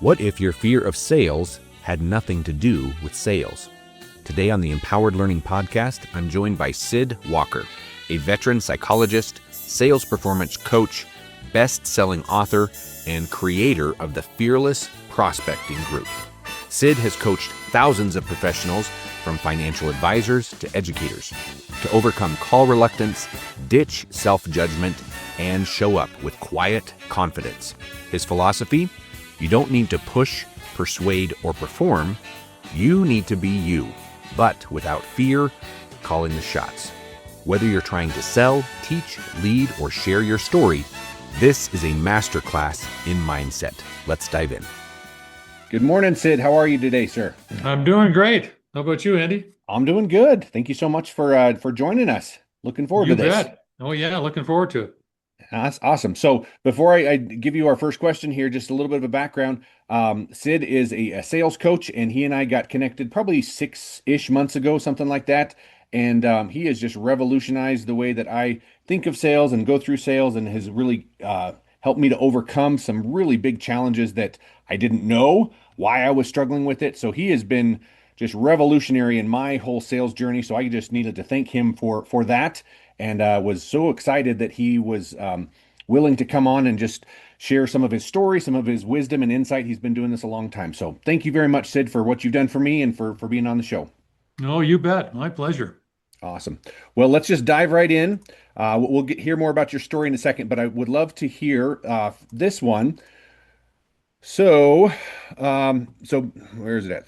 What if your fear of sales had nothing to do with sales? Today on the Empowered Learning Podcast, I'm joined by Sid Walker, a veteran psychologist, sales performance coach, best-selling author, and creator of the Fearless Prospecting Group. Sid has coached thousands of professionals, from financial advisors to educators, to overcome call reluctance, ditch self-judgment, and show up with quiet confidence. His philosophy? You don't need to push, persuade, or perform. You need to be you, but without fear, calling the shots. Whether you're trying to sell, teach, lead, or share your story, this is a masterclass in mindset. Let's dive in. Good morning, Sid. How are you today, sir? I'm doing great. How about you, Andy? I'm doing good. Thank you so much for joining us. Looking forward to this. You bet. Oh, yeah. Looking forward to it. That's awesome. So before I give you our first question here, just a little bit of a background. Sid is a sales coach, and he and I got connected probably 6-ish months ago, something like that. And he has just revolutionized the way that I think of sales and go through sales, and has really helped me to overcome some really big challenges that I didn't know why I was struggling with it. So he has been just revolutionary in my whole sales journey. So I just needed to thank him for that. And was so excited that he was willing to come on and just share some of his story, some of his wisdom and insight. He's been doing this a long time. So thank you very much, Sid, for what you've done for me and for being on the show. Oh, you bet. My pleasure. Awesome. Well, let's just dive right in. We'll hear more about your story in a second, but I would love to hear this one. So where is it at?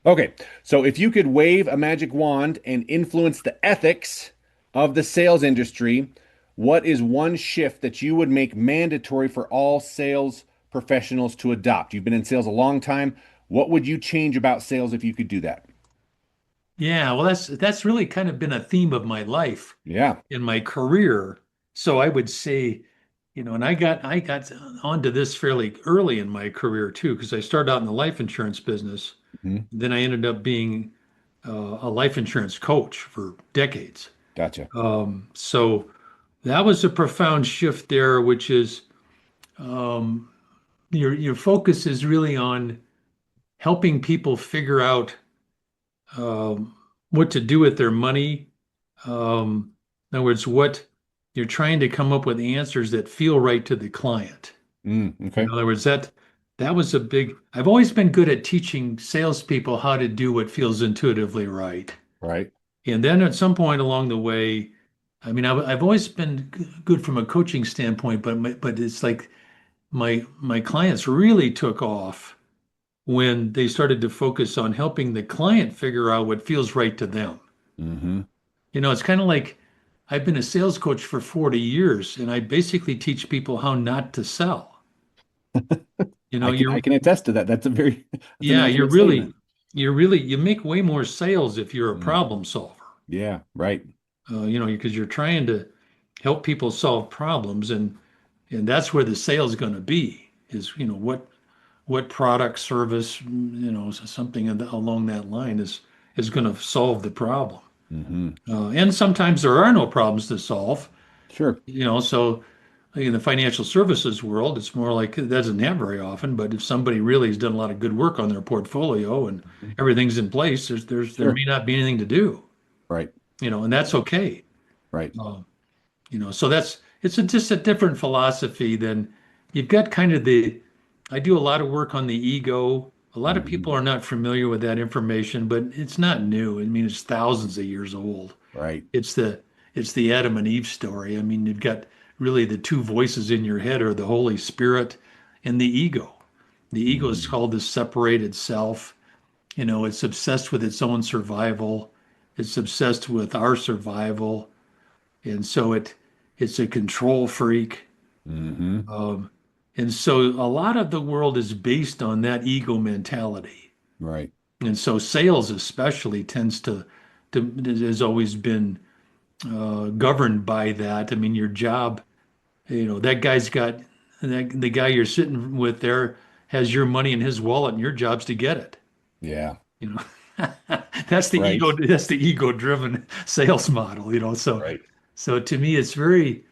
Okay, so if you could wave a magic wand and influence the ethics of the sales industry, what is one shift that you would make mandatory for all sales professionals to adopt? You've been in sales a long time. What would you change about sales if you could do that? Yeah, well, that's really kind of been a theme of my life Yeah. in my career. So I would say, and I got onto this fairly early in my career too, because I started out in the life insurance business. Mhm. Then I ended up being a life insurance coach for decades. Gotcha. So that was a profound shift there, which is um, your focus is really on helping people figure out what to do with their money. In other words, what you're trying to come up with answers that feel right to the client. Okay. In other words, that was a big. I've always been good at teaching salespeople how to do what feels intuitively right. Right. And then at some point along the way, I mean, I've always been good from a coaching standpoint, but it's like my clients really took off when they started to focus on helping the client figure out what feels right to them. Mm-hmm. It's kind of like I've been a sales coach for 40 years, and I basically teach people how not to sell. I can attest to that. That's a Yeah, nice statement. you make way more sales if you're a Mm. problem solver. Yeah. Right. Because you're trying to help people solve problems, and that's where the sale is going to be. Is what product, service, something along that line is going to solve the problem. Mm-hmm. And sometimes there are no problems to solve. Sure. So in the financial services world, it's more like it doesn't happen very often. But if somebody really has done a lot of good work on their portfolio and Mhm. everything's in place, there Sure. may not be anything to do. Right. And that's okay. Right. Uh, so just a different philosophy than you've got kind of I do a lot of work on the ego. A lot of Mhm. people are not familiar with that information, but it's not new. I mean, it's thousands of years old. Right. It's the it's the Adam and Eve story. I mean, you've got really the two voices in your head are the Holy Spirit and the ego. The ego is Mhm. called the separated self. It's obsessed with its own survival. It's obsessed with our survival, and so it's a control freak. Mhm. Um, and so a lot of the world is based on that ego mentality. Right. And so sales especially tends to has always been governed by that. I mean, your job, that guy's got the guy you're sitting with there has your money in his wallet, and your job's to get it. Yeah. You know, that's the Right. ego. That's the ego-driven sales model. Right. So to me, it's very.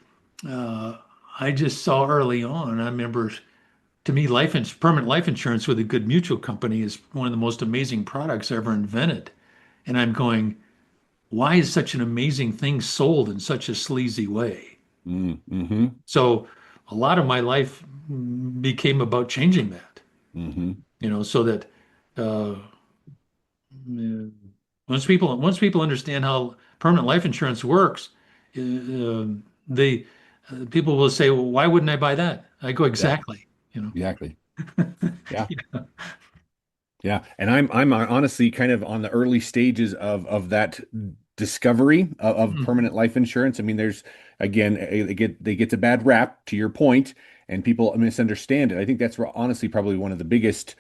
Uh, I just saw early on. I remember to me, permanent life insurance with a good mutual company is one of the most amazing products ever invented. And I'm going, why is such an amazing thing sold in such a sleazy way? Mm-hmm. So a lot of my life became about changing that, Mm-hmm. so that uh, uh, once people understand how permanent life insurance works, uh, they people will say, well, why wouldn't I buy that? I go, Yeah, exactly, you know. exactly. Yeah. Yeah, and I'm honestly kind of on the early stages of that discovery of Mhm. permanent life insurance. I mean, there's again, they get a bad rap to your point, and people misunderstand it. I think that's honestly probably one of the biggest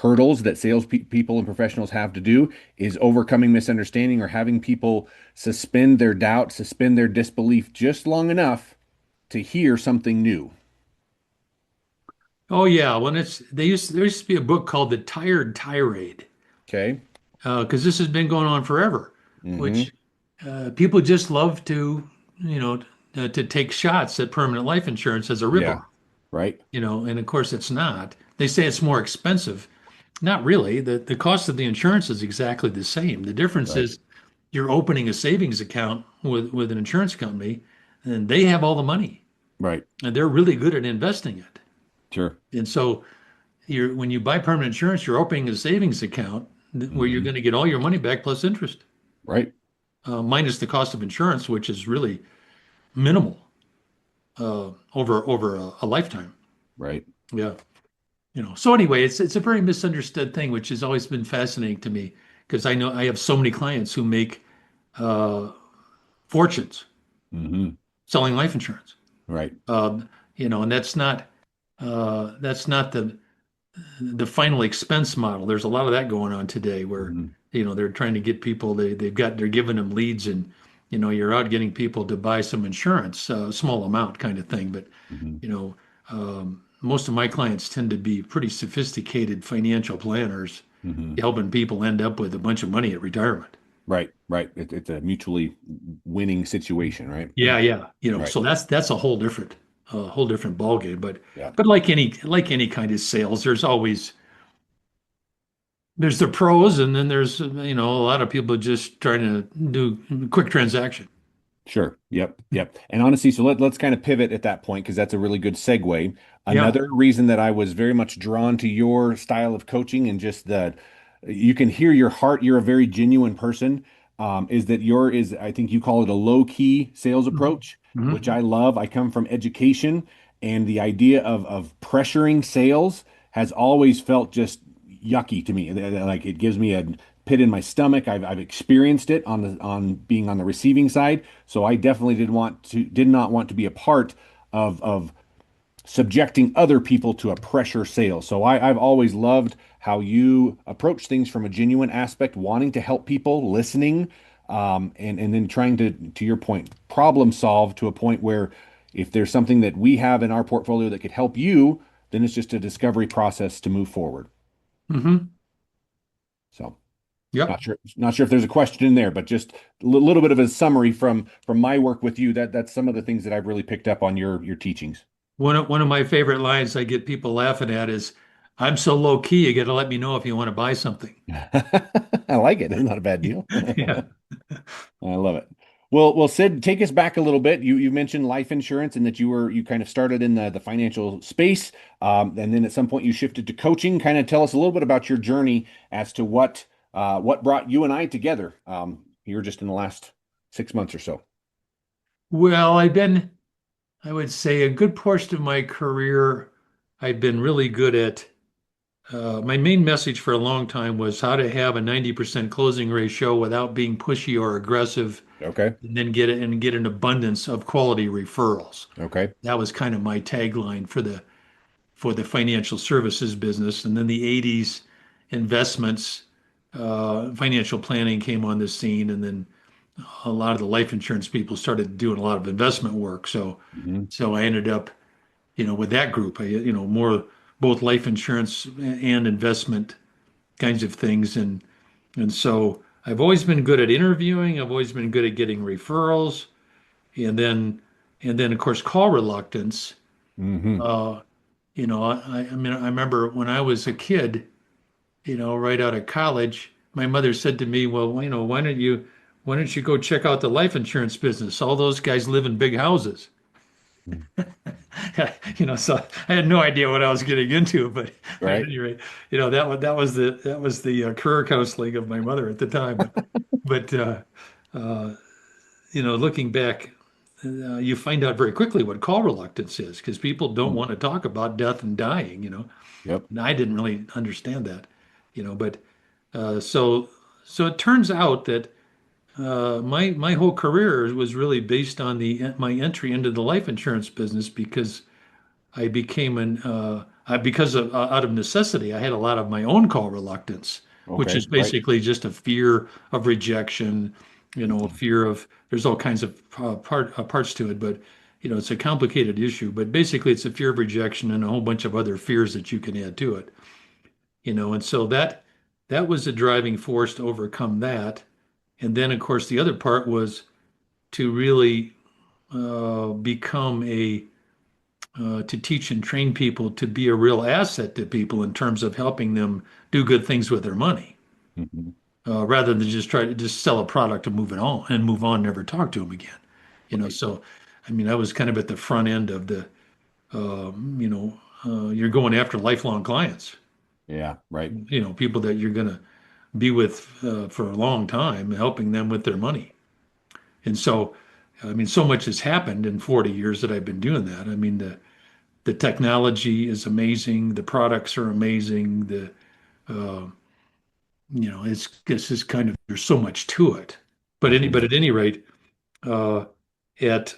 hurdles that sales pe people and professionals have to do is overcoming misunderstanding or having people suspend their doubt, suspend their disbelief just long enough to hear something new. Oh yeah, when it's there used to be a book called The Tired Tirade, Okay. because this has been going on forever, Mm-hmm. which people just love to, to take shots at permanent life insurance as a Yeah. ripoff, Right. and of course it's not. They say it's more expensive. Not really. The cost of the insurance is exactly the same. The difference Right. is you're opening a savings account with an insurance company, and they have all the money, Right. and they're really good at investing it. Sure. And so when you buy permanent insurance, you're opening a savings account where you're Mm-hmm. going to get all your money back plus interest, Right. minus the cost of insurance, which is really minimal over a lifetime. Right. Yeah, So anyway, it's a very misunderstood thing, which has always been fascinating to me because I know I have so many clients who make uh, fortunes Mm-hmm. selling life insurance. Right. And that's not the final expense model. There's a lot of that going on today where, Mm-hmm. they're trying to get people, they're giving them leads and, you're out getting people to buy some insurance, a small amount kind of thing. But, Mm-hmm. you know, most of my clients tend to be pretty sophisticated financial planners Mm-hmm. helping people end up with a bunch of money at retirement. Right. Right. It's a mutually winning situation, right? Yeah, yeah. Right. So that's a whole different ballgame. But Yeah. but like any kind of sales, there's the pros, and then there's a lot of people just trying to do quick transaction. Sure. Yep. Yep. And honestly, so let's kind of pivot at that point because that's a really good segue. Yeah. Another reason that I was very much drawn to your style of coaching and just that you can hear your heart, you're a very genuine person, is that I think you call it a low-key sales approach, which Hmm. I love. I come from education, and the idea of pressuring sales has always felt just yucky to me. Like it gives me a pit in my stomach. I've experienced it on being on the receiving side. So I definitely did not want to be a part of subjecting other people to a pressure sale. So I've always loved how you approach things from a genuine aspect, wanting to help people, listening, and then trying to your point, problem solve to a point where if there's something that we have in our portfolio that could help you, then it's just a discovery process to move forward. Hmm. So Yep. not sure if there's a question in there, but just a little bit of a summary from my work with you. That's some of the things that I've really picked up on your teachings. One of my favorite lines I get people laughing at is, "I'm so low key, you got to let me know if you want to buy something." I like it. It's not a bad deal. Yeah. I love it. Well, Sid, take us back a little bit. You mentioned life insurance and that you kind of started in the financial space, and then at some point you shifted to coaching. Kind of tell us a little bit about your journey as to what brought you and I together here just in the last 6 months or so. Well, I would say a good portion of my career, I've been really good at. My main message for a long time was how to have a 90% closing ratio without being pushy or aggressive, Okay. and then get an abundance of quality referrals. Okay. That was kind of my tagline for the financial services business. And then the 80s investments, financial planning came on the scene, and then a lot of the life insurance people started doing a lot of investment work. So Hmm. so I ended up, with that group, more both life insurance and investment kinds of things. And so I've always been good at interviewing. I've always been good at getting referrals, and then of course call reluctance. Hmm. Uh, I mean, I remember when I was a kid, right out of college, my mother said to me, well, why don't you go check out the life insurance business? All those guys live in big houses. Mm. So I had no idea what I was getting into, but at Right. any rate, that was the career counseling of my mother at the time. But uh, looking back, you find out very quickly what call reluctance is because people don't Mm. want to talk about death and dying. Yep. And I didn't really understand that, but so it turns out that my whole career was really based on the my entry into the life insurance business because I became because of out of necessity, I had a lot of my own call reluctance, which Okay. is Right. basically just a fear of rejection, a Mhm. fear of there's all kinds of parts to it, but it's a complicated issue. But basically, it's a fear of rejection and a whole bunch of other fears that you can add to it, and so that was a driving force to overcome that. And then, of course, the other part was to really become a to teach and train people to be a real asset to people in terms of helping them do good things with their money, Mhm. rather than just try to just sell a product and move on, never talk to them again. Right. So I mean, I was kind of at the front end of the, you're going after lifelong clients, Yeah. Right. people that you're going to be with for a long time, helping them with their money. And so, I mean, so much has happened in 40 years that I've been doing that. I mean, the technology is amazing. The products are amazing. Uh, it's just kind of there's so much to it. But Mhm. at any rate, uh, at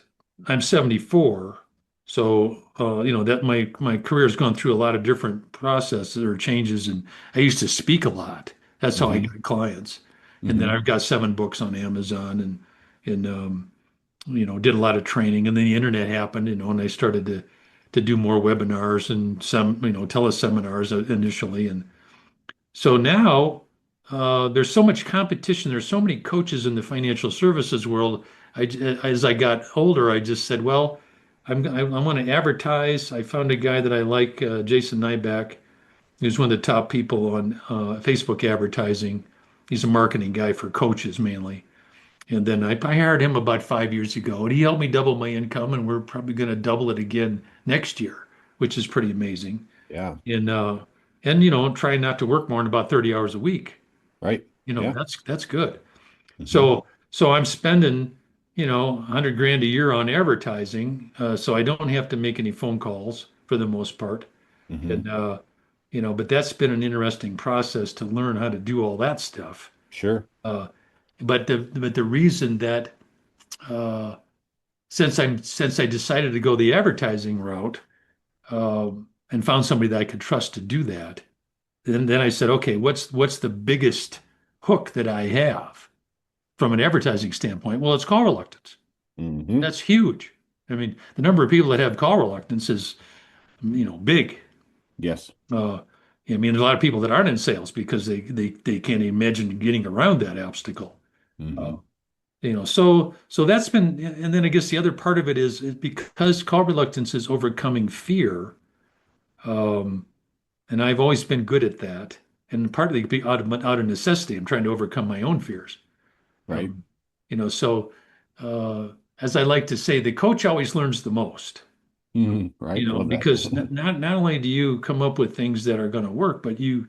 I'm 74, so that my career has gone through a lot of different processes or changes, and I used to speak a lot. That's how I Mhm. got clients, and then Mhm. I've got 7 books on Amazon, and did a lot of training, and then the internet happened, and I started to do more webinars and some, teleseminars initially, and so now there's so much competition. There's so many coaches in the financial services world. As I got older, I just said, well, I want to advertise. I found a guy that I like, Jason Nyback, who's one of the top people on Facebook advertising. He's a marketing guy for coaches mainly. And then I hired him about 5 years ago, and he helped me double my income, and we're probably going to double it again next year, which is pretty amazing. Yeah. And trying not to work more than about 30 hours a week. Right. Yeah. That's good. Mhm. So I'm spending, 100 grand a year on advertising, so I don't have to make any phone calls for the most part. Mhm. And but that's been an interesting process to learn how to do all that stuff. Sure. Uh, but the reason that uh, since I decided to go the advertising route and found somebody that I could trust to do that, then I said, okay, what's the biggest hook that I have from an advertising standpoint? Well, it's call reluctance. Mhm. That's huge. I mean, the number of people that have call reluctance is, big. Yes. Uh, I mean, there's a lot of people that aren't in sales because they can't imagine getting around that obstacle. Uh, Mhm. so that's been, and then I guess the other part of it is because call reluctance is overcoming fear. Um, and I've always been good at that. And partly out of necessity, I'm trying to overcome my own fears. Right. Um, so uh, as I like to say, the coach always learns the most. Mhm. Right. Love that. Because not only do you come up with things that are going to work, but you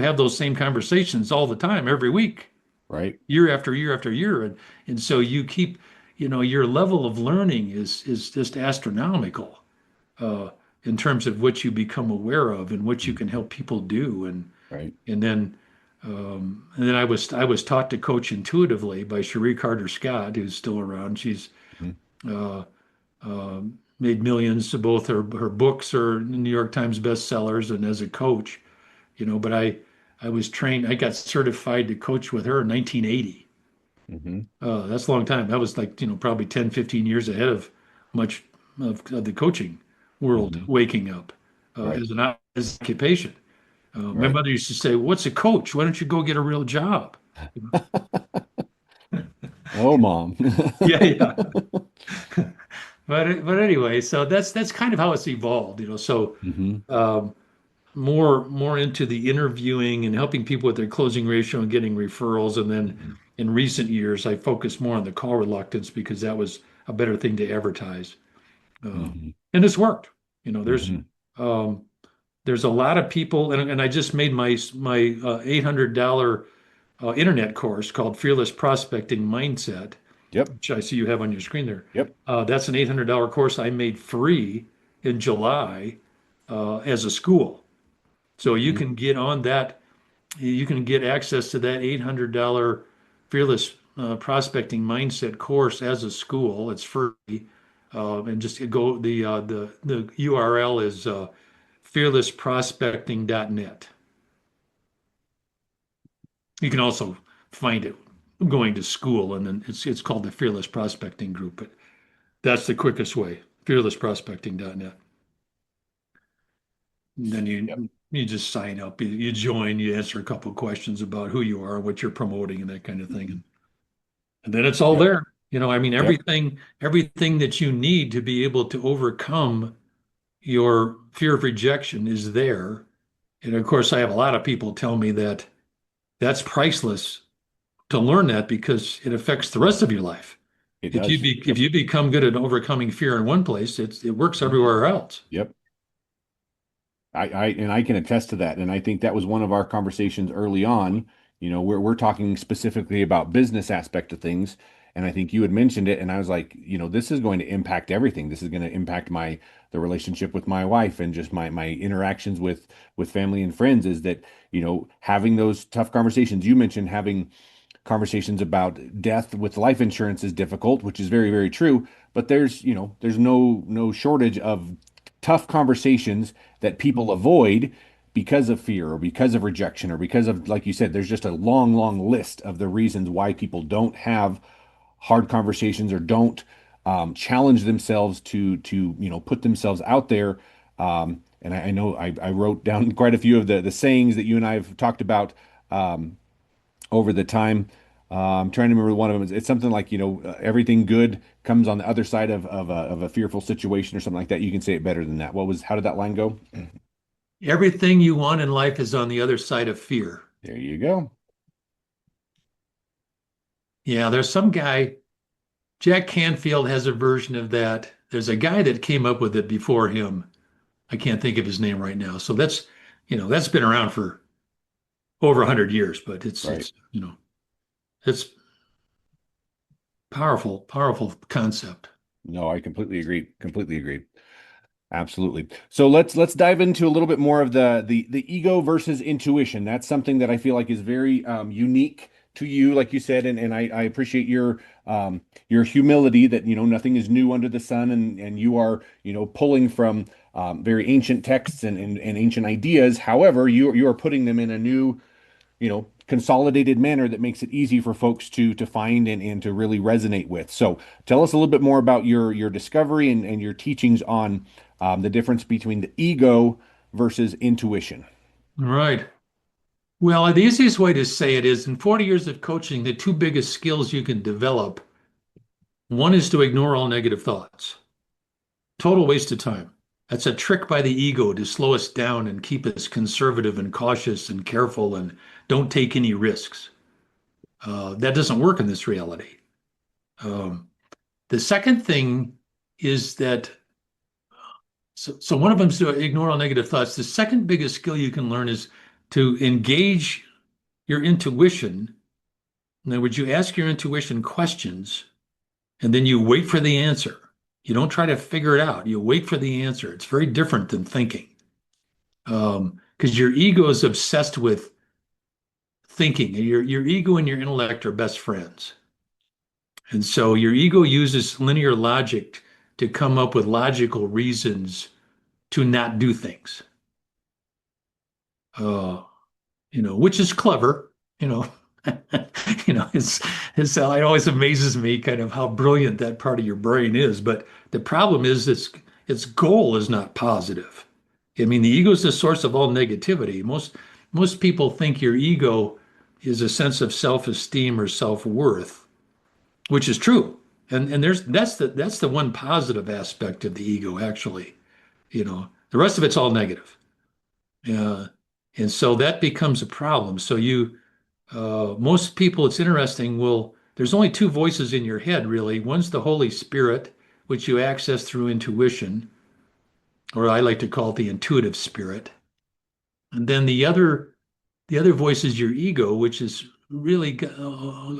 have those same conversations all the time, every week, Right. year after year after year, and so you keep, your level of learning is just astronomical uh, in terms of what you become aware of and what you can Mhm. help people do, Right. and then I was taught to coach intuitively by Cherie Carter Scott, who's still around. She's Mhm. uh, made millions. Both her books are New York Times bestsellers, and as a coach, but I was trained. I got certified to coach with her in 1980. Mhm. That's a long time. That was like probably 10, 15 years ahead of much of the coaching world Mhm. waking up Right. as an occupation. My Right. mother used to say, "What's a coach? Why don't you go get a real job?" Oh, mom. Yeah, yeah. but anyway, so that's kind of how it's evolved, So Hmm. um, more into the interviewing and helping people with their closing ratio and getting referrals, and then Hmm. in recent years, I focused more on the call reluctance because that was a better thing to advertise, Hmm. and it's worked. You know, there's Hmm. um, there's a lot of people, and I just made my $800 internet course called Fearless Prospecting Mindset, Yep. which I see you have on your screen there. Yep. That's an $800 course I made free in July as a school. So you Hmm. can get on that. You can get access to that $800 Fearless Prospecting Mindset course as a school. It's free, and just go the URL is fearlessprospecting.net. You can also find it going to school, and then it's called the Fearless Prospecting Group. But that's the quickest way, fearlessprospecting.net. And then Yep. you just sign up, you join, you answer a couple of questions about who you are, what you're promoting, and that kind of thing. And then it's all Yep. there. I mean, Yep. everything that you need to be able to overcome your fear of rejection is there. And of course, I have a lot of people tell me that that's priceless to learn that because it affects the rest of your life. It does. If Yep. you become good at overcoming fear in one place, it works everywhere else. Yep. I can attest to that. And I think that was one of our conversations early on. We're talking specifically about business aspect of things. And I think you had mentioned it, and I was like, this is going to impact everything. This is going to impact the relationship with my wife and just my interactions with family and friends, is that, having those tough conversations. You mentioned having conversations about death with life insurance is difficult, which is very, very true. But there's no shortage of tough conversations that people avoid because of fear or because of rejection or because of, like you said, there's just a long, long list of the reasons why people don't have hard conversations or don't challenge themselves to put themselves out there. And I know I wrote down quite a few of the sayings that you and I have talked about over the time. I'm trying to remember one of them. It's something like, everything good comes on the other side of a fearful situation or something like that. You can say it better than that. How did that line go? Everything you want in life is on the other side of fear. There you go. Yeah, there's some guy, Jack Canfield has a version of that. There's a guy that came up with it before him. I can't think of his name right now. So that's been around for over 100 years, but Right. it's powerful, powerful concept. No, I completely agree. Completely agree. Absolutely. So let's dive into a little bit more of the ego versus intuition. That's something that I feel like is very unique to you, like you said, and I appreciate your humility that nothing is new under the sun, and you are pulling from very ancient texts and ancient ideas. However, you are putting them in a new consolidated manner that makes it easy for folks to find and to really resonate with. So tell us a little bit more about your discovery and your teachings on the difference between the ego versus intuition. Right. Well, the easiest way to say it is in 40 years of coaching, the two biggest skills you can develop, one is to ignore all negative thoughts. Total waste of time. That's a trick by the ego to slow us down and keep us conservative and cautious and careful and don't take any risks. That doesn't work in this reality. Um, the second thing is that, so one of them is to ignore all negative thoughts. The second biggest skill you can learn is to engage your intuition. In other words, you ask your intuition questions and then you wait for the answer. You don't try to figure it out. You wait for the answer. It's very different than thinking. Because your ego is obsessed with thinking. Your ego and your intellect are best friends. And so your ego uses linear logic to come up with logical reasons to not do things. Uh, which is clever, you know. It always amazes me kind of how brilliant that part of your brain is. But the problem is its goal is not positive. I mean, the ego is the source of all negativity. Most people think your ego is a sense of self-esteem or self-worth, which is true. And that's the one positive aspect of the ego, actually. The rest of it's all negative. Uh, and so that becomes a problem. So most people, it's interesting, there's only two voices in your head, really. One's the Holy Spirit, which you access through intuition, or I like to call it the intuitive spirit. And then the other voice is your ego, which is really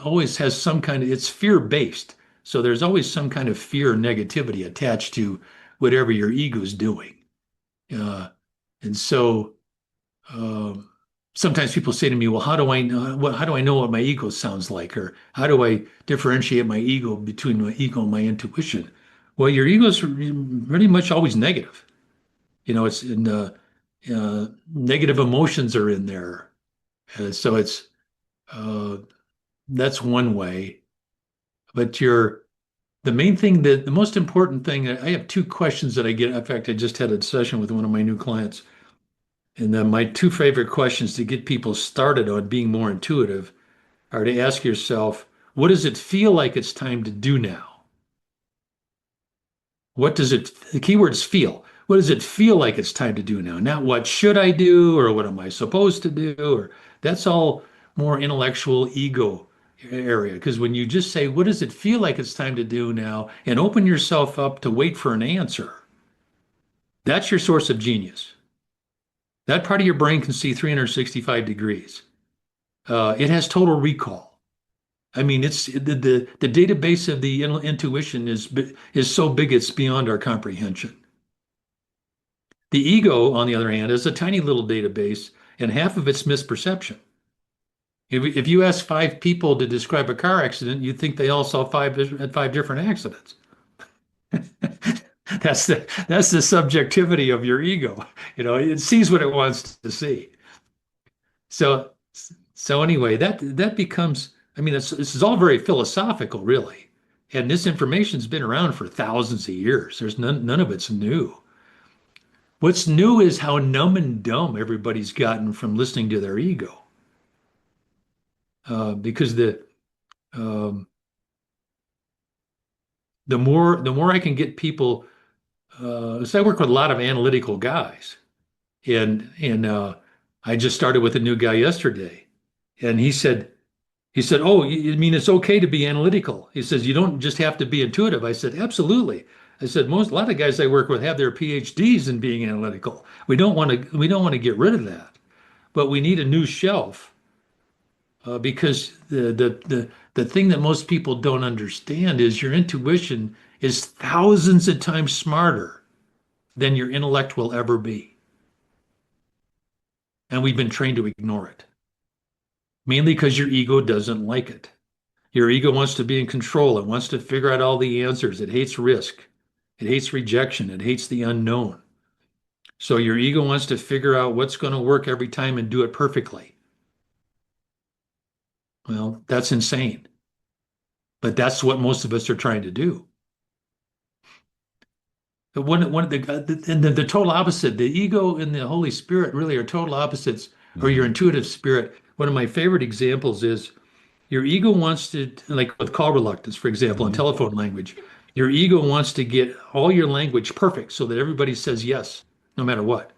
always has some kind of, it's fear-based. So there's always some kind of fear or negativity attached to whatever your ego's doing. Uh, and so um, sometimes people say to me, "Well, how do I know what my ego sounds like, or how do I differentiate my ego between my ego and my intuition?" Well, your ego is pretty much always negative. It's in negative emotions are in there, so uh, that's one way. But the main thing that the most important thing, I have two questions that I get. In fact, I just had a session with one of my new clients. And then my two favorite questions to get people started on being more intuitive are to ask yourself, what does it feel like it's time to do now? The keywords feel. What does it feel like it's time to do now? Not what should I do or what am I supposed to do? Or that's all more intellectual ego area. Because when you just say, what does it feel like it's time to do now? And open yourself up to wait for an answer, that's your source of genius. That part of your brain can see 365 degrees. It has total recall. I mean, it's the database of the intuition is so big it's beyond our comprehension. The ego, on the other hand, is a tiny little database, and half of it's misperception. If you ask five people to describe a car accident, you'd think they all saw five different accidents. That's the subjectivity of your ego. It sees what it wants to see. So so anyway, that becomes, I mean, this is all very philosophical, really. And this information's been around for thousands of years. There's none of it's new. What's new is how numb and dumb everybody's gotten from listening to their ego. Because um, the more I can get people, so I work with a lot of analytical guys, and I just started with a new guy yesterday, and he said, "Oh, you mean it's okay to be analytical?" He says, "You don't just have to be intuitive." I said, "Absolutely." I said, a lot of guys I work with have their PhDs in being analytical. We don't want to get rid of that, but we need a new shelf because the thing that most people don't understand is your intuition is thousands of times smarter than your intellect will ever be, and we've been trained to ignore it, mainly because your ego doesn't like it. Your ego wants to be in control. It wants to figure out all the answers. It hates risk. It hates rejection. It hates the unknown. So your ego wants to figure out what's going to work every time and do it perfectly. Well, that's insane. But that's what most of us are trying to do. One of the total opposite, the ego and the Holy Spirit really are total opposites, or your Hmm. intuitive spirit. One of my favorite examples is your ego wants to, like with call reluctance, for example, in Hmm. telephone language, your ego wants to get all your language perfect so that everybody says yes, no matter what.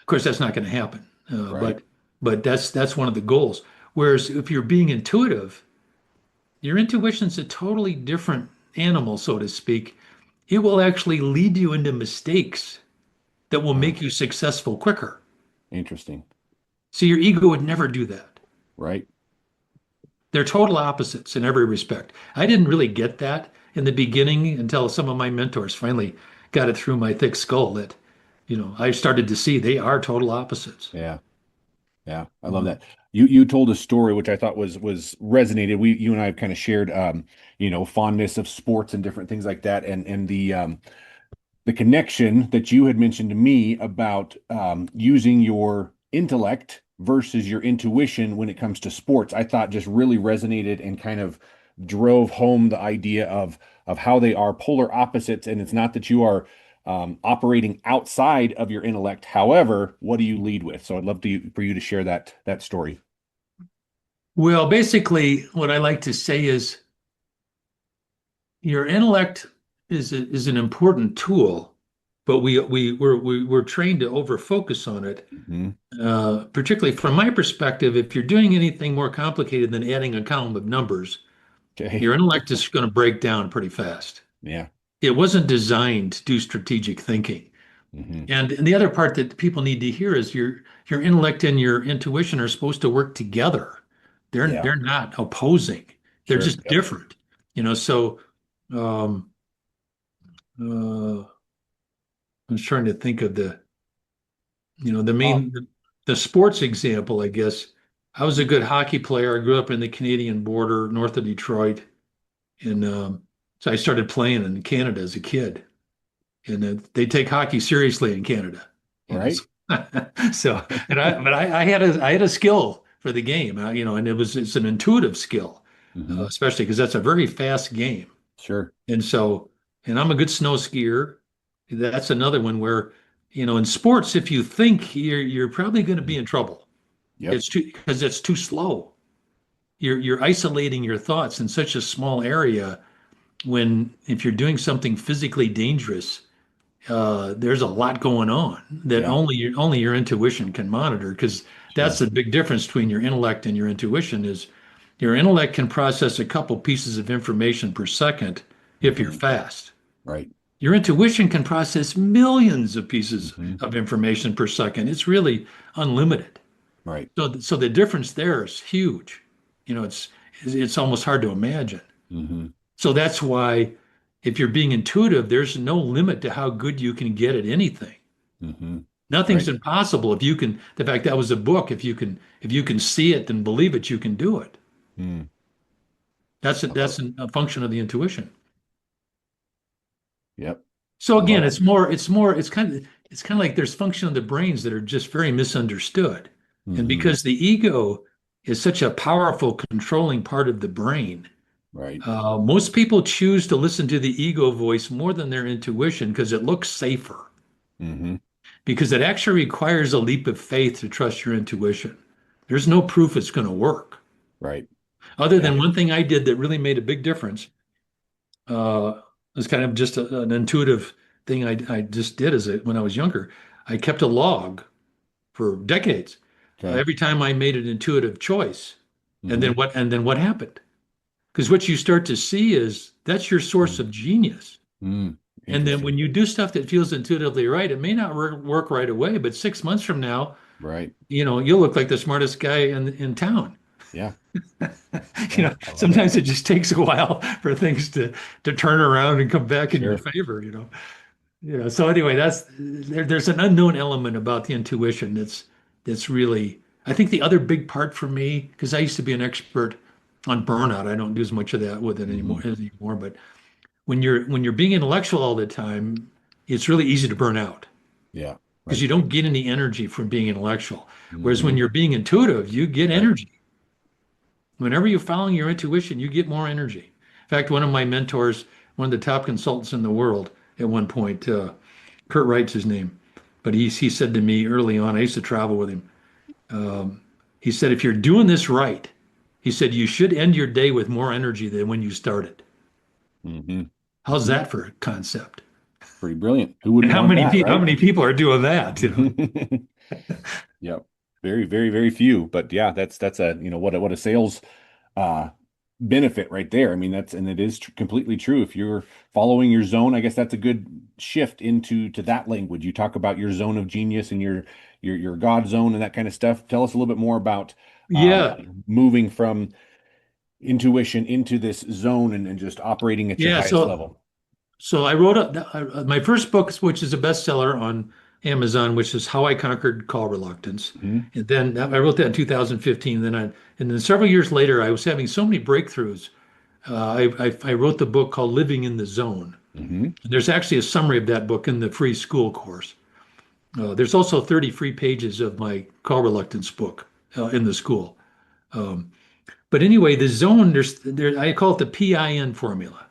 Of course, that's not going to happen, Right. but that's one of the goals. Whereas if you're being intuitive, your intuition's a totally different animal, so to speak. It will actually lead you into mistakes that will Huh. make you successful quicker. Interesting. So your ego would never do that. Right. They're total opposites in every respect. I didn't really get that in the beginning until some of my mentors finally got it through my thick skull that, I started to see they are total opposites. Yeah. Yeah, I love Well, that. You told a story which I thought was resonated. You and I have kind of shared fondness of sports and different things like that, and the connection that you had mentioned to me about using your intellect versus your intuition when it comes to sports, I thought just really resonated and kind of drove home the idea of how they are polar opposites. And it's not that you are operating outside of your intellect. However, what do you lead with? So I'd love for you to share that story. basically, what I like to say is your intellect is an important tool, but we're trained to over focus on it. Hmm. Particularly from my perspective, if you're doing anything more complicated than adding a column of numbers, Okay. your intellect is going to break down pretty fast. Yeah. It wasn't designed to do strategic thinking. Hmm. And the other part that people need to hear is your intellect and your intuition are supposed to work together. Yeah. They're not opposing. They're Sure. just Yep. different. So um, I was trying to think of the Uh, the sports example, I guess. I was a good hockey player. I grew up in the Canadian border, north of Detroit, and so I started playing in Canada as a kid. And they take hockey seriously in Canada, you know. right. So, I had a skill for the game, and it's an intuitive skill, Hmm. especially because that's a very fast game. Sure. And so, and I'm a good snow skier. That's another one where, in sports, if you think you're probably going to be Mhm. in trouble. Yep. It's too because it's too slow. You're isolating your thoughts in such a small area when if you're doing something physically dangerous, there's a lot going on that Yeah. only your intuition can monitor because that's Sure. the big difference between your intellect and your intuition is your intellect can process a couple pieces of information per second if you're Hmm. fast. Right. Your intuition can process millions of pieces Hmm. of information per second. It's really unlimited. Right. So the difference there is huge. It's almost hard to imagine. Hmm. So that's why if you're being intuitive, there's no limit to how good you can get at anything. Hmm. Nothing's Right. impossible if you can. In fact, that was a book. If you can see it and believe it, you can do it. Mm. That's a function of the intuition. Yep. So I again, love. it's kind of like there's function of the brains that are just very misunderstood. And Hmm. because the ego is such a powerful controlling part of the brain, Right. most people choose to listen to the ego voice more than their intuition because it looks safer. Hmm. Because it actually requires a leap of faith to trust your intuition. There's no proof it's going to work. Right. Other Yeah. than one thing I did that really made a big difference. It's kind of just an intuitive thing I just did when I was younger. I kept a log for decades. Okay. Every time I made an intuitive choice, and then Hmm. what happened? Because what you start to see is that's your source Mm. of genius. Mm. And then when Interesting. you do stuff that feels intuitively right, it may not work right away, but 6 months from now, Right. you'll look like the smartest guy in town. Yeah. Yeah. I love it. Sometimes it just takes a while for things to turn around and come back in your Sure. favor. So anyway, there's an unknown element about the intuition that's really I think the other big part for me, because I used to be an expert on burnout. I don't do as much of that with it Hmm. anymore, but when you're being intellectual all the time, it's really easy to burn out Yeah. because Right. you don't get any energy from being intellectual. Whereas when Hmm. you're being intuitive, you get Right. energy. Whenever you're following your intuition, you get more energy. In fact, one of my mentors, one of the top consultants in the world at one point, Kurt Wright's his name, but he said to me early on, I used to travel with him. He said, if you're doing this right, he said, you should end your day with more energy than when you started. Hmm. How's that for a concept? Pretty brilliant. Who And wouldn't how want many that, people how right? many people are doing that? Yep. Very, very, very few. But yeah, that's a what a sales uh benefit right there. I mean, it is completely true. If you're following your zone, I guess that's a good shift into that language. You talk about your zone of genius and your God zone and that kind of stuff. Tell us a little bit more about Yeah, moving from intuition into this zone and just operating at your yeah. highest So level. so I wrote my first book, which is a bestseller on Amazon, which is How I Conquered Call Reluctance. Hmm. And then I wrote that in 2015. And then several years later, I was having so many breakthroughs. I wrote the book called Living in the Zone. Hmm. And there's actually a summary of that book in the free school course. There's also 30 free pages of my call reluctance book in the school. Um, but anyway, the zone, I call it the PIN formula.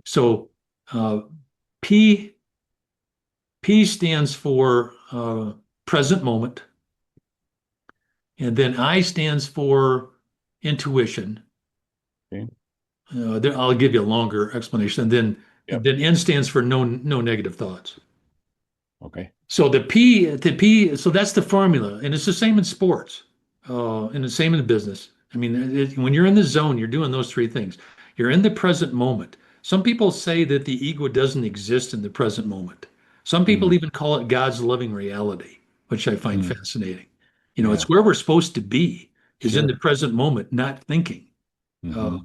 So uh, P P stands for present moment, and then I stands for intuition. Okay. I'll give you a longer explanation. And Yep. then N stands for no negative thoughts. Okay. So so that's the formula, and it's the same in sports, and the same in business. I mean, when you're in the zone, you're doing those three things. You're in the present moment. Some people say that the ego doesn't exist in the present moment. Some people Mm, even call it God's loving reality, which I find mm, fascinating. yeah. It's where we're supposed to be, is in the Sure. present moment, not thinking. Uh,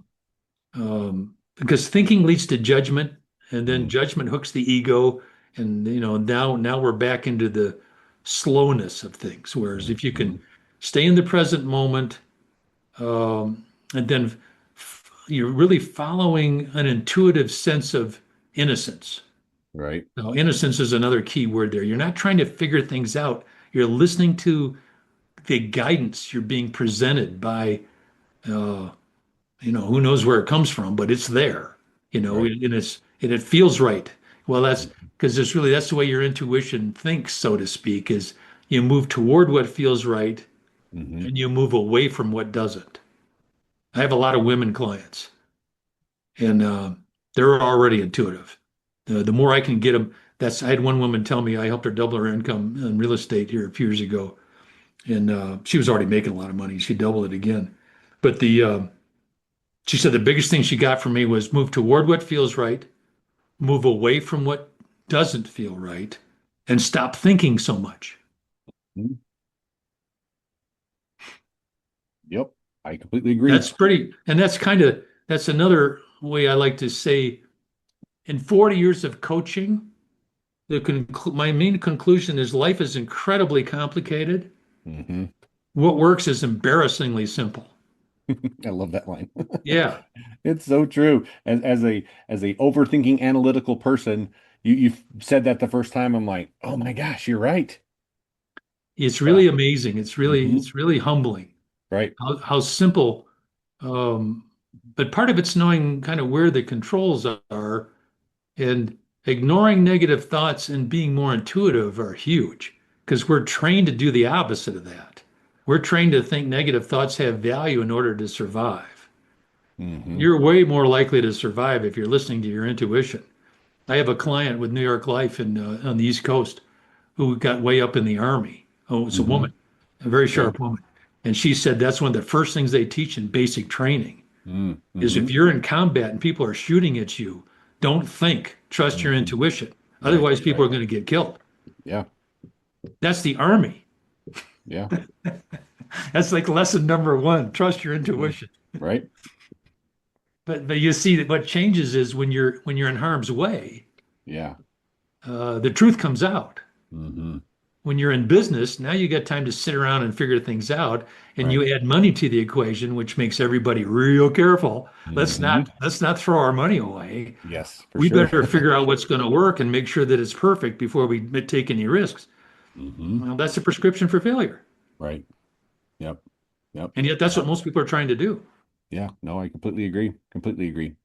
Mm-hmm. because thinking leads to judgment, and then Mm, judgment hooks the ego, and now we're back into the slowness of things. Whereas if you mm-hmm. can stay in the present moment, and then you're really following an intuitive sense of innocence. Right. Now, innocence is another key word there. You're not trying to figure things out. You're listening to the guidance you're being presented by uh, who knows where it comes from, but it's there, Right. and it feels right. Well, that's Mm-hmm. because that's the way your intuition thinks, so to speak, is you move toward what feels right Mm-hmm. and you move away from what doesn't. I have a lot of women clients, and they're already intuitive. The more I can get them, I had one woman tell me I helped her double her income in real estate here a few years ago, and she was already making a lot of money. She doubled it again, but the she said the biggest thing she got from me was move toward what feels right, move away from what doesn't feel right, and stop thinking so much. Mm-hmm. Yep. I completely agree. That's pretty, and that's another way I like to say in 40 years of coaching, my main conclusion is life is incredibly complicated. Mm-hmm. What works is embarrassingly simple. I love that line. Yeah, It's so true. As a overthinking analytical person, you've said that the first time. I'm like, oh my gosh, you're right. it's Yeah. really amazing. Hmm. It's really humbling Right. how simple. Um, but part of it's knowing kind of where the controls are, and ignoring negative thoughts and being more intuitive are huge because we're trained to do the opposite of that. We're trained to think negative thoughts have value in order to survive. Hmm. You're way more likely to survive if you're listening to your intuition. I have a client with New York Life on the East Coast who got way up in the Army. Oh, it's a Hmm. woman, a very Okay. sharp woman. And she said that's one of the first things they teach in basic training is Mm-hmm. if you're in combat and people are shooting at you, don't think, trust your Hmm. intuition. Right. Otherwise, people Right. are going to get killed. Yeah. That's the Army. Yeah. That's like lesson number one, trust your Mm. intuition. Right. But you see that what changes is when you're in harm's way, Yeah. the truth comes out. Hmm. When you're in business, now you got time to sit around and figure things out, and Right. you add money to the equation, which makes everybody real careful. Let's Hmm. not let's not throw our money away. Yes, for We sure. better figure out what's going to work and make sure that it's perfect before we take any risks. Hmm. Well, that's a prescription for failure. Right. Yep. Yep. And yet that's Uh, what most people are trying to do. yeah. No, I completely agree. Completely agree.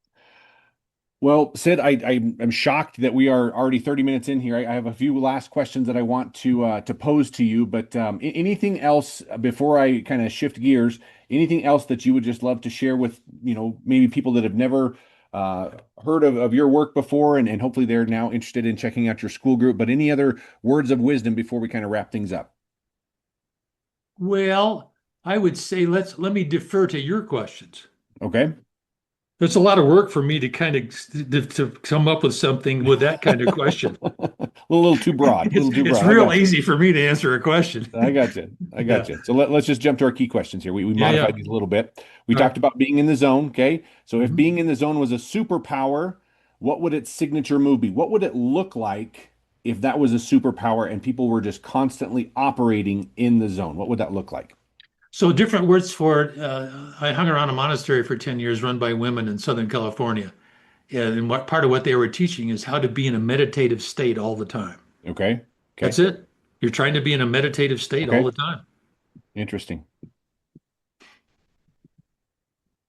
Well, Sid, I am shocked that we are already 30 minutes in here. I have a few last questions that I want to pose to you, but anything else before I kind of shift gears? Anything else that you would just love to share with, maybe people that have never uh, heard of your work before, and hopefully they're now interested in checking out your school group. But any other words of wisdom before we kind of wrap things up? Well, I would say let me defer to your questions. Okay. It's a lot of work for me to kind of to come up with something with that kind of question. A little too broad. A It's little too it's broad. I real got you. easy for me to answer a question. I got you. I Yeah. got you. So let's just jump to our key questions here. We Yeah, yeah. modified these a little bit. We All right. talked about being in the zone. Okay. So if Mhm. being in the zone was a superpower, what would its signature move be? What would it look like if that was a superpower and people were just constantly operating in the zone? What would that look like? So different words for it. I hung around a monastery for 10 years run by women in Southern California. And what part of what they were teaching is how to be in a meditative state all the time. Okay. That's Okay. it. You're trying to be in a meditative state all Okay. the time. Interesting.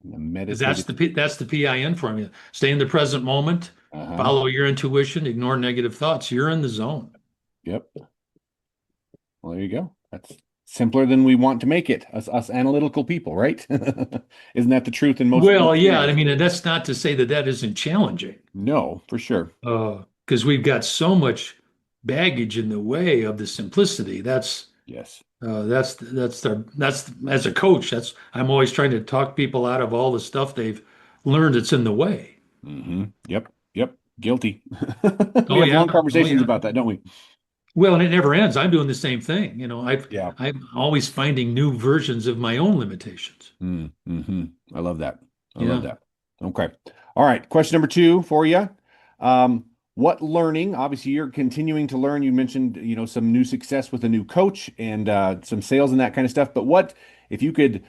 The 'Cause meditative. that's the PIN formula. Stay in the present moment, Uh-huh. follow your intuition, ignore negative thoughts. You're in the zone. Yep. Well, there you go. That's simpler than we want to make it, us analytical people, right? Isn't that the truth in Well, most yeah, I areas? mean, and that's not to say that that isn't challenging, No, for sure. because we've got so much baggage in the way of the simplicity. Yes. That's as a coach, that's I'm always trying to talk people out of all the stuff they've learned that's in the way. Yep. Yep. Guilty. We Oh have yeah, long oh conversations yeah. about that, don't we? Well, and it never ends. I'm doing the same thing. Yeah. I'm always finding new versions of my own limitations. Mm-hmm. I love that. I love Yeah. that. Okay. All right. Question number two for you. What learning? Obviously, you're continuing to learn. You mentioned, some new success with a new coach and some sales and that kind of stuff. But what, if you could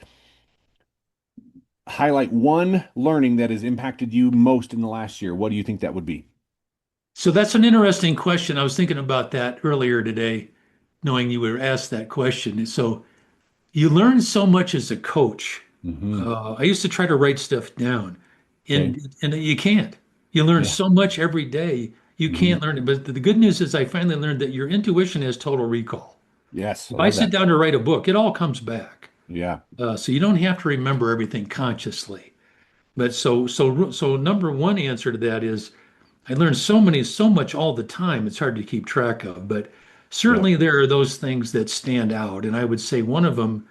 highlight one learning that has impacted you most in the last year, what do you think that would be? So that's an interesting question. I was thinking about that earlier today, knowing you were asked that question. So you learn so much as a coach. Hmm. I used to try to write stuff down, Okay. and you can't. You learn Yeah. so much every day. You Hmm. can't learn it. But the good news is I finally learned that your intuition has total recall. Yes. I If I love sit that. down to write a book, it all comes back. Yeah. So you don't have to remember everything consciously. But so number one answer to that is I learn so much all the time. It's hard to keep track of, but Yep. certainly there are those things that stand out. And I would say one of them,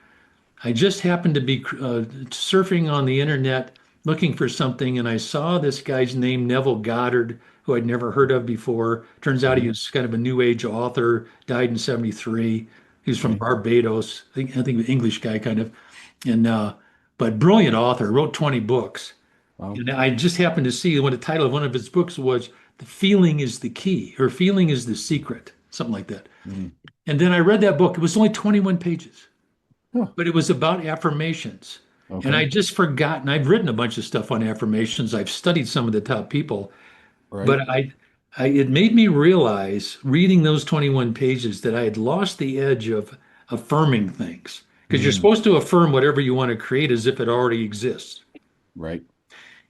I just happened to be surfing on the internet looking for something, and I saw this guy's name, Neville Goddard, who I'd never heard of before. Turns out he Hmm. was kind of a new age author, died in 73. He's from Okay. Barbados, I think an English guy kind of, and but brilliant author, wrote 20 books. Well. And I just happened to see what the title of one of his books was, The Feeling is the Key, or Feeling is the Secret, something like that. Mm. And then I read that book. It was only 21 pages, Huh. but it was about affirmations. And I Okay. just forgotten, I've written a bunch of stuff on affirmations. I've studied some of the top people, Right. but it made me realize reading those 21 pages that I had lost the edge of affirming things. Because you're Mm. supposed to affirm whatever you want to create as if it already exists. Right.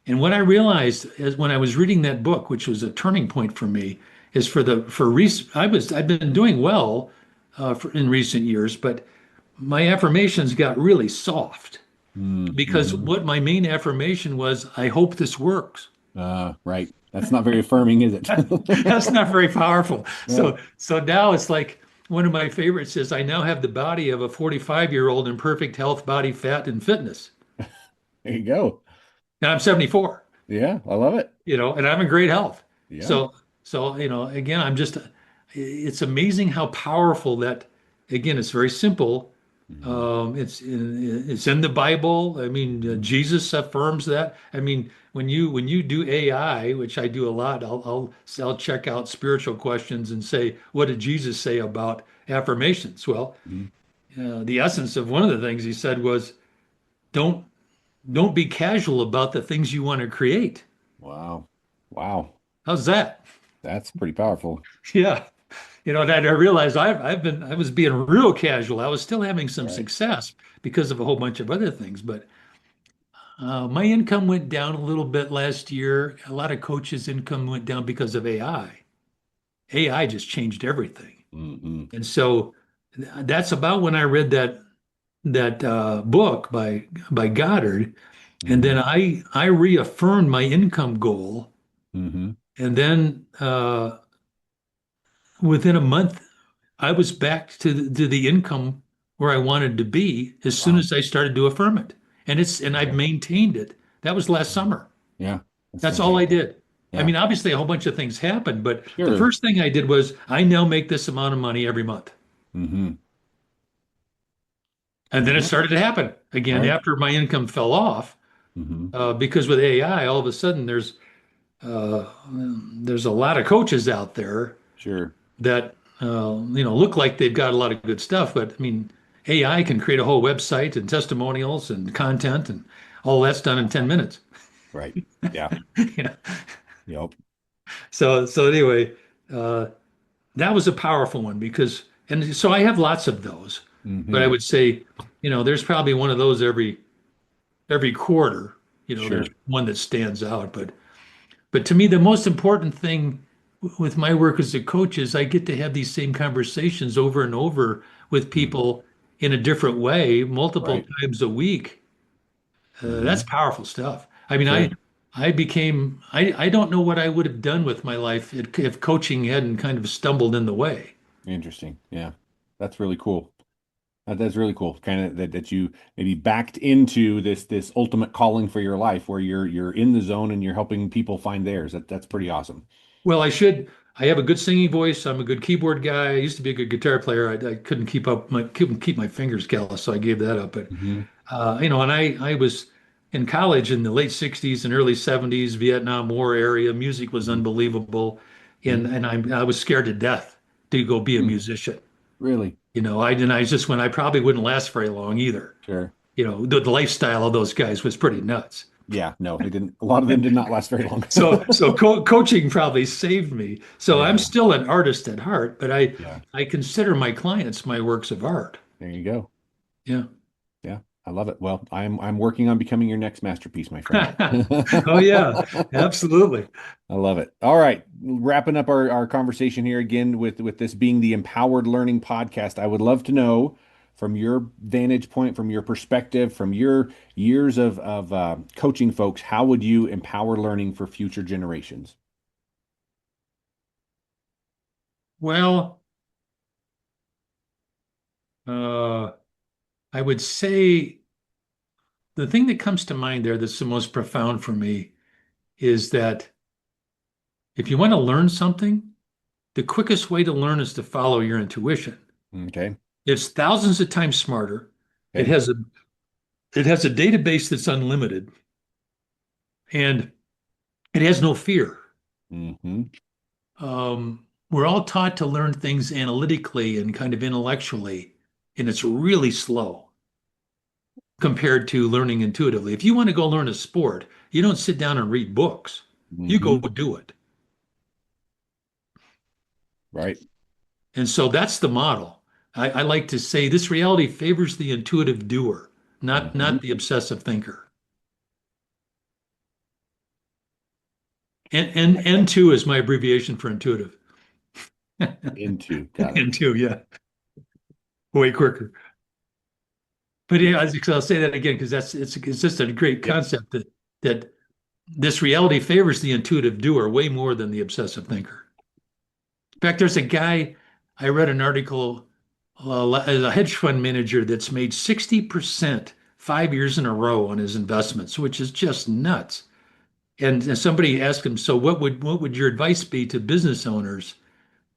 And what I realized is when I was reading that book, which was a turning point for me, is I've been doing well in recent years, but my affirmations got really soft because Mm-hmm. what my main affirmation was, I hope this works. Right. That's not very affirming, is it? That's not very powerful. Yeah. So now it's like one of my favorites is I now have the body of a 45-year-old in perfect health, body, fat, and fitness. There you go. And I'm 74. Yeah, I love it. And I'm in great health. Yeah. So, again, it's amazing how powerful that, again, it's very simple. Hmm. It's in the Bible. I mean, Jesus affirms that. I mean, when you do AI, which I do a lot, I'll check out spiritual questions and say, what did Jesus say about affirmations? Well, Hmm. the essence of one of the things he said was, don't don't be casual about the things you want to create. Wow. Wow. How's that? That's pretty powerful. Yeah. And I realized I was being real casual. I was still having some Right. success because of a whole bunch of other things, but my income went down a little bit last year. A lot of coaches' income went down because of AI. AI just changed everything. Hmm. And so that's about when I read that book by Goddard, and then Hmm. I reaffirmed my income goal, Hmm. and then within a month I was back to the income where I wanted to be as soon Wow. as I started to affirm it. And I've Okay. maintained it. That was last summer. Yeah. That's That's all I fantastic. did. I Yeah. mean, obviously a whole bunch of things happened, but the Sure. first thing I did was I now make this amount of money every month. Hmm. And then it Yeah. started to happen again Right. after my income fell off, Hmm. because with AI, all of a sudden uh, there's a lot of coaches out there Sure. that look like they've got a lot of good stuff, but I mean, AI can create a whole website and testimonials and content, and all that's done in 10 minutes. Right. Yeah. You know? Yep. So anyway, uh, that was a powerful one because, and so I have lots of those, but I Hmm. would say, there's probably one of those every quarter. There's Sure. one that stands out, but to me, the most important thing with my work as a coach is I get to have these same conversations over and over with Hmm. people, in a different way multiple Right. times a week, that's Hmm. powerful stuff. I mean, Sure. I don't know what I would have done with my life if coaching hadn't kind of stumbled in the way. Interesting. Yeah. That's really cool. That's really cool. Kind of that you maybe backed into this ultimate calling for your life where you're in the zone and you're helping people find theirs. That's pretty awesome. Well, I have a good singing voice. I'm a good keyboard guy. I used to be a good guitar player. I couldn't keep my fingers callous, so I gave that up. But Hmm. and I was in college in the late 60s and early 70s, Vietnam War area. Music was Hmm. unbelievable, Hmm. I was scared to death to go be a Hmm. musician. Really? I just when I probably wouldn't last very long either. Sure. The lifestyle of those guys was pretty nuts. Yeah. No, they didn't. A lot of them did not last very long. So coaching probably saved me. So I'm Yeah. still an artist at heart, but Yeah. I consider my clients my works of art. There you go. Yeah. Yeah. I love it. Well, I'm working on becoming your next masterpiece, my friend. Oh yeah, absolutely. I love it. All right. Wrapping up our conversation here again with this being the Empowered Learning Podcast. I would love to know from your vantage point, from your perspective, from your years of coaching folks, how would you empower learning for future generations? Well, uh, I would say the thing that comes to mind there that's the most profound for me is that if you want to learn something, the quickest way to learn is to follow your intuition. Okay. It's thousands of times smarter. It Okay. has a it has a database that's unlimited and it has no fear. Hmm. We're all taught to learn things analytically and kind of intellectually, and it's really slow compared to learning intuitively. If you want to go learn a sport, you don't sit down and read books. You go Hmm. do it. Right. And so that's the model. I like to say this reality favors the intuitive doer, not Hmm. the obsessive thinker. And N2 is my abbreviation for intuitive. Into. Got it. N2, yeah, way quicker. But yeah, I'll say that again because it's just a great Yep. concept that this reality favors the intuitive doer way more than the obsessive thinker. In fact, there's a guy I read an article as a hedge fund manager that's made 60% 5 years in a row on his investments, which is just nuts. And somebody asked him, "So what would your advice be to business owners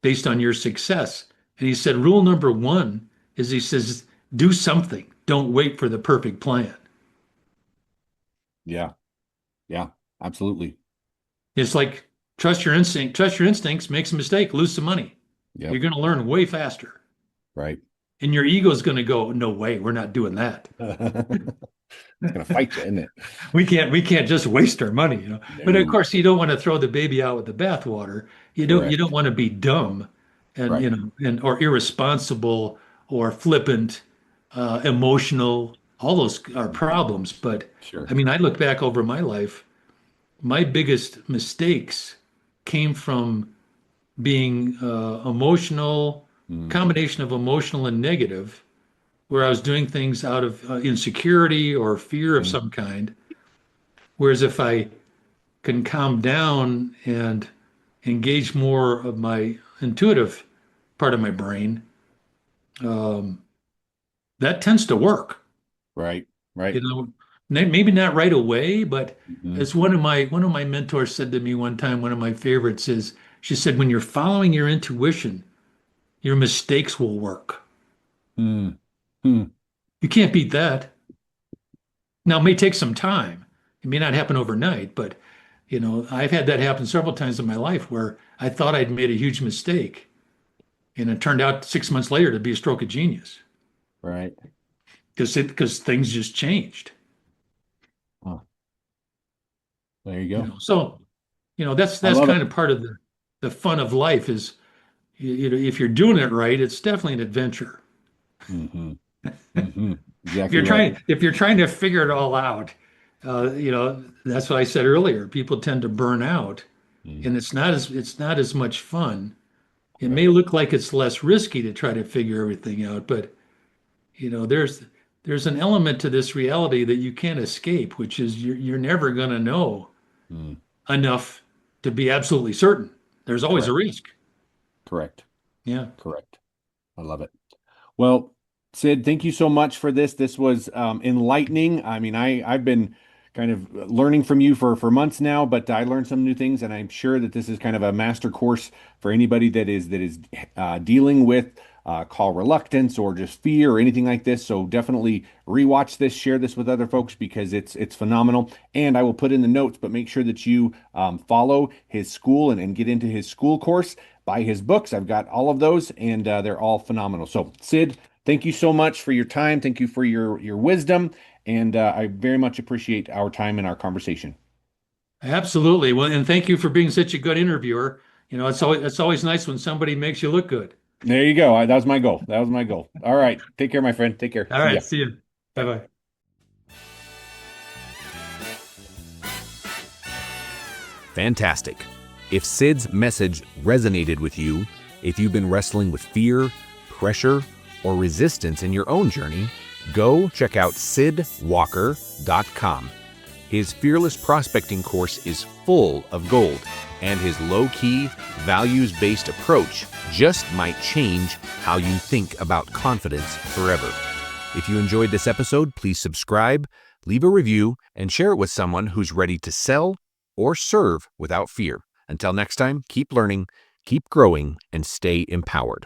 based on your success?" And he said, "Rule number one is he says, do something. Don't wait for the perfect plan." Yeah. Yeah. Absolutely. It's like trust your instinct, trust your instincts, make some mistake, lose some money. You're Yep. going to learn way faster. Right. And your ego is going to go, no way, we're not doing that. It's gonna fight you, isn't it? We can't just waste our money, But of No. course, you don't want to throw the baby out with the bathwater. You don't Correct. want to be dumb and Right. and or irresponsible or flippant, emotional. All those are problems. But Sure. I mean, I look back over my life, my biggest mistakes came from being emotional, Hmm. combination of emotional and negative, where I was doing things out of insecurity or fear of Okay. some kind. Whereas if I can calm down and engage more of my intuitive part of my brain, um, that tends to work. Right. You Right. know, maybe not right away, but Hmm. as one of my mentors said to me one time, one of my favorites is, she said, when you're following your intuition, your mistakes will work. Hmm. Hmm. You can't beat that. Now, it may take some time. It may not happen overnight, but I've had that happen several times in my life where I thought I'd made a huge mistake, and it turned out 6 months later to be a stroke of genius Right. because things just changed. Oh, there you go. So that's I that's love it. kind of part of the fun of life is if you're doing it right, it's definitely an adventure. Hmm. Hmm. If Exactly you're right. trying to figure it all out, that's what I said earlier. People tend to burn out, Mm. and it's not as much fun. It may Right. look like it's less risky to try to figure everything out, but there's an element to this reality that you can't escape, which is you're never going to know Mm, enough to be absolutely certain. There's always a correct. risk. Correct. Yeah. Correct. I love it. Well, Sid, thank you so much for this. This was enlightening. I mean, I've been kind of learning from you for months now, but I learned some new things, and I'm sure that this is kind of a master course for anybody that is dealing with call reluctance or just fear or anything like this. So definitely rewatch this, share this with other folks because it's phenomenal. And I will put in the notes, but make sure that you follow his school and get into his school course. Buy his books. I've got all of those, and they're all phenomenal. So, Sid, thank you so much for your time. Thank you for your wisdom, and I very much appreciate our time and our conversation. Absolutely. Well, and thank you for being such a good interviewer. It's always nice when somebody makes you look good. There you go. That was my goal. That was my goal. All right. Take care, my friend. Take care. All See ya. right. See you. Bye Bye. bye. Fantastic. If Sid's message resonated with you, if you've been wrestling with fear, pressure, or resistance in your own journey, go check out sidwalker.com. His Fearless Prospecting course is full of gold, and his low-key, values-based approach just might change how you think about confidence forever. If you enjoyed this episode, please subscribe, leave a review, and share it with someone who's ready to sell or serve without fear. Until next time, keep learning, keep growing, and stay empowered.